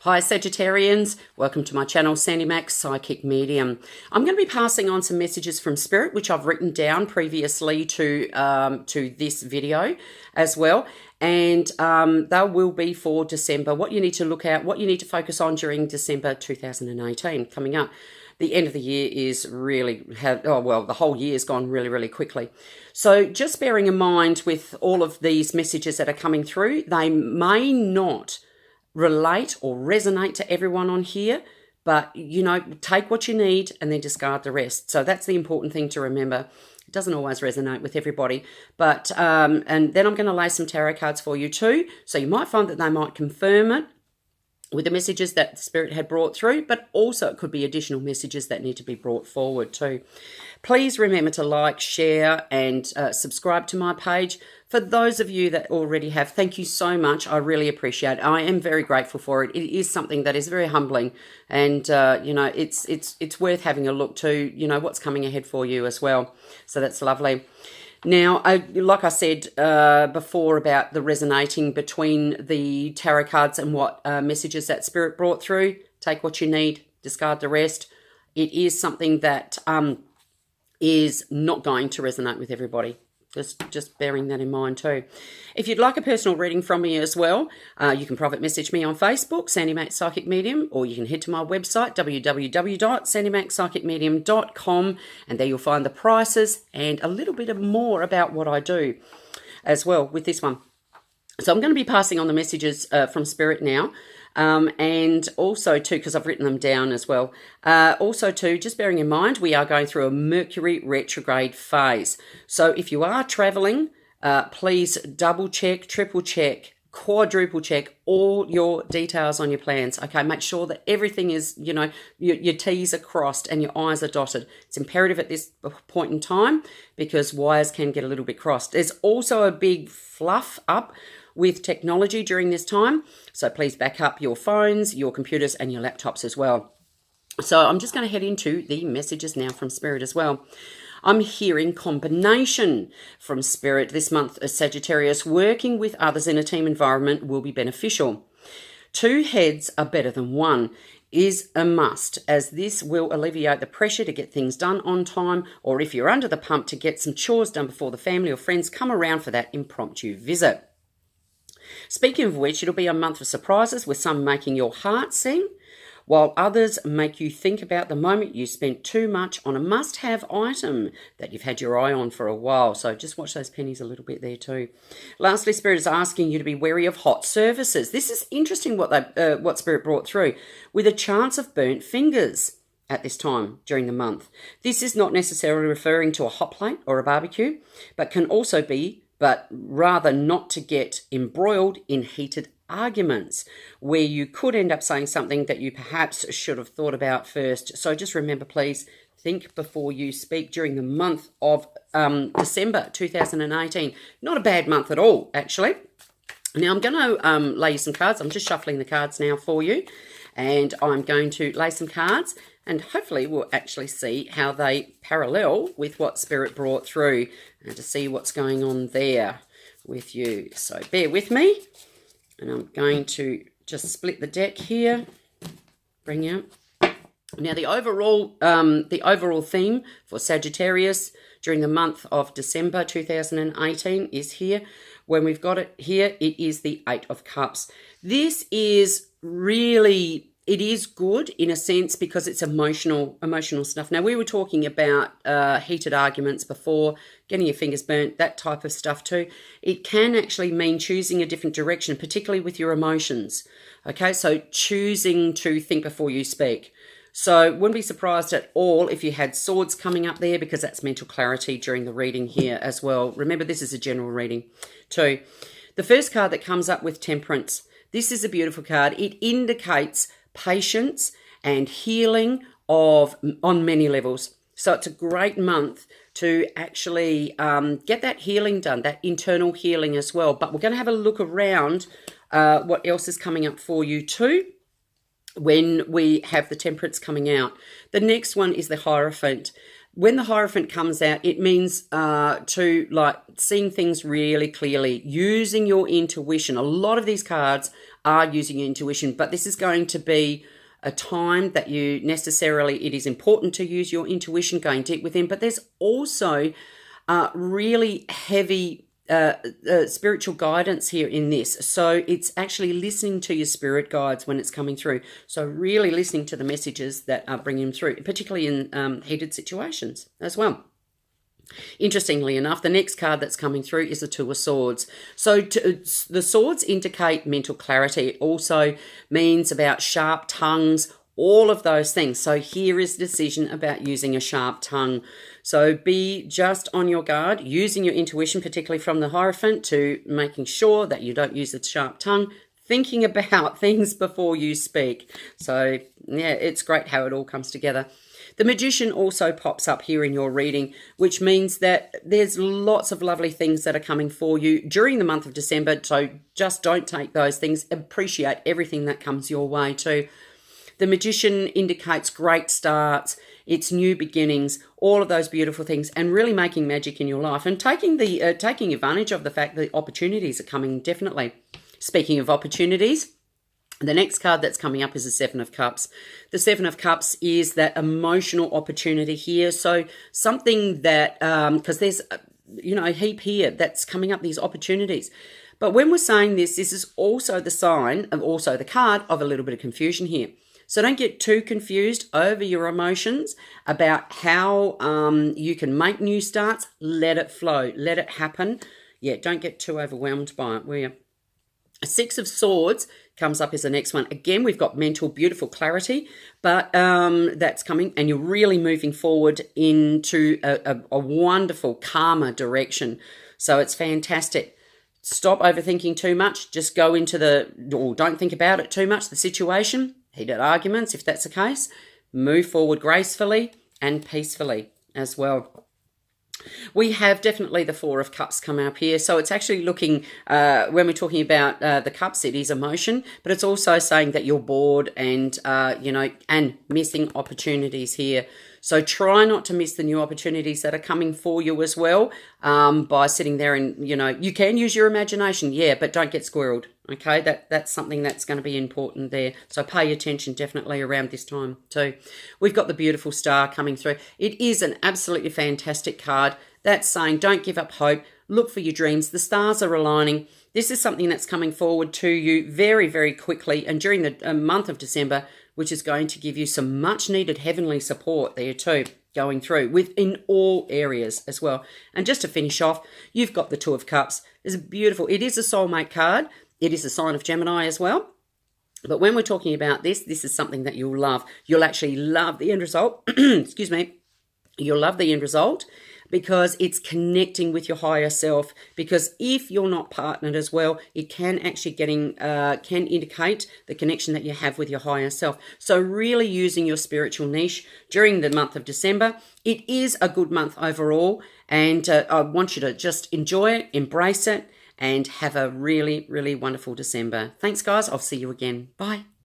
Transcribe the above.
Hi Sagittarians, welcome to my channel Sandy Max Psychic Medium. I'm going to be passing on some messages from Spirit which I've written down previously to this video as well, and they will be for December, what you need to look at, what you need to focus on during December 2018 coming up. The end of the year is really, the whole year has gone really quickly. So just bearing in mind with all of these messages that are coming through, they may not relate or resonate to everyone on here, but take what you need and then discard the rest. So that's the important thing to remember. It doesn't always resonate with everybody, but and then I'm going to lay some tarot cards for you too, so you might find that they might confirm it with the messages that the Spirit had brought through, but also it could be additional messages that need to be brought forward too. Please remember to like, share, and subscribe to my page. For those of you that already have, thank you so much. I really appreciate it. I am very grateful for it. It is something that is very humbling, and it's worth having a look to, what's coming ahead for you as well. So that's lovely. Now, like I said before about the resonating between the tarot cards and what messages that Spirit brought through, take what you need, discard the rest. It is something that is not going to resonate with everybody. Just bearing that in mind too. If you'd like a personal reading from me as well, you can private message me on Facebook, Sandy Max Psychic Medium, or you can head to my website, www.sandymaxpsychicmedium.com, and there you'll find the prices and a little bit more about what I do as well with this one. So I'm going to be passing on the messages from Spirit now. And also too, because I've written them down as well, also too, just bearing in mind, we are going through a Mercury retrograde phase. So if you are traveling, please double check, triple check, quadruple check all your details on your plans. Okay, make sure that everything is, your T's are crossed and your I's are dotted. It's imperative at this point in time because wires can get a little bit crossed. There's also a big fluff up with technology during this time, so please back up your phones, your computers, and your laptops as well. So I'm just going to head into the messages now from Spirit as well. I'm hearing combination from Spirit this month as Sagittarius. Working with others in a team environment will be beneficial. Two heads are better than one is a must, as this will alleviate the pressure to get things done on time, or if you're under the pump, to get some chores done before the family or friends come around for that impromptu visit. Speaking of which, it'll be a month of surprises, with some making your heart sing, while others make you think about the moment you spent too much on a must-have item that you've had your eye on for a while. So just watch those pennies a little bit there too. Lastly, Spirit is asking you to be wary of hot surfaces. This is interesting what Spirit brought through, with a chance of burnt fingers at this time during the month. This is not necessarily referring to a hot plate or a barbecue, but can also be, but rather not to get embroiled in heated arguments where you could end up saying something that you perhaps should have thought about first. So just remember, please think before you speak during the month of December 2018. Not a bad month at all, actually. Now I'm going to lay you some cards. I'm just shuffling the cards now for you, and I'm going to lay some cards, and hopefully we'll actually see how they parallel with what Spirit brought through, and to see what's going on there with you. So bear with me, and I'm going to just split the deck here, bring out. Now the overall theme for Sagittarius during the month of December 2018 is here. When we've got it here, it is the Eight of Cups. This is really, it is good in a sense because it's emotional stuff. Now, we were talking about heated arguments before, getting your fingers burnt, that type of stuff too. It can actually mean choosing a different direction, particularly with your emotions. Okay, so choosing to think before you speak. So wouldn't be surprised at all if you had swords coming up there, because that's mental clarity during the reading here as well. Remember, this is a general reading too. The first card that comes up with Temperance. This is a beautiful card. It indicates patience and healing on many levels. So it's a great month to actually get that healing done, that internal healing as well. But we're going to have a look around what else is coming up for you too when we have the Temperance coming out. The next one is the Hierophant. when the Hierophant comes out, it means to like seeing things really clearly, using your intuition. A lot of these cards are using your intuition, but this is going to be a time that it is important to use your intuition, going deep within, but there's also really heavy spiritual guidance here in this. So it's actually listening to your spirit guides when it's coming through. So really listening to the messages that are bringing them through, particularly in heated situations as well. Interestingly enough, the next card that's coming through is the Two of Swords. So the swords indicate mental clarity. It also means about sharp tongues, all of those things. So here is the decision about using a sharp tongue. So be just on your guard, using your intuition, particularly from the Hierophant, to making sure that you don't use a sharp tongue, thinking about things before you speak. So yeah, it's great how it all comes together. The Magician also pops up here in your reading, which means that there's lots of lovely things that are coming for you during the month of December. So just don't take those things. Appreciate everything that comes your way too. The Magician indicates great starts, it's new beginnings, all of those beautiful things, and really making magic in your life and taking advantage of the fact that opportunities are coming, definitely. Speaking of opportunities, the next card that's coming up is the Seven of Cups. The Seven of Cups is that emotional opportunity here. So something that, because there's, a heap here that's coming up, these opportunities. But when we're saying this is also the sign of also the card of a little bit of confusion here. So don't get too confused over your emotions about how you can make new starts. Let it flow. Let it happen. Yeah, don't get too overwhelmed by it, will you? Six of Swords comes up as the next one. Again, we've got mental, beautiful clarity, but that's coming, and you're really moving forward into a wonderful, calmer direction. So it's fantastic. Stop overthinking too much. Just go into don't think about it too much, the situation, heated arguments, if that's the case. Move forward gracefully and peacefully as well. We have definitely the Four of Cups come up here. So it's actually looking, when we're talking about the cups, it is emotion, but it's also saying that you're bored and, and missing opportunities here. So try not to miss the new opportunities that are coming for you as well, by sitting there and, you can use your imagination, yeah, but don't get squirreled, okay? That's something that's going to be important there. So pay attention definitely around this time too. We've got the beautiful Star coming through. It is an absolutely fantastic card. That's saying don't give up hope. Look for your dreams. The stars are aligning. This is something that's coming forward to you very, very quickly and during the month of December, which is going to give you some much needed heavenly support there too, going through within all areas as well. And just to finish off, you've got the Two of Cups. It's beautiful. It is a soulmate card. It is a sign of Gemini as well. But when we're talking about this is something that you'll love. You'll actually love the end result. Excuse me. You'll love the end result because it's connecting with your higher self. Because if you're not partnered as well, it can actually can indicate the connection that you have with your higher self. So really using your spiritual niche during the month of December. It is a good month overall, and I want you to just enjoy it, embrace it, and have a really, really wonderful December. Thanks, guys. I'll see you again. Bye.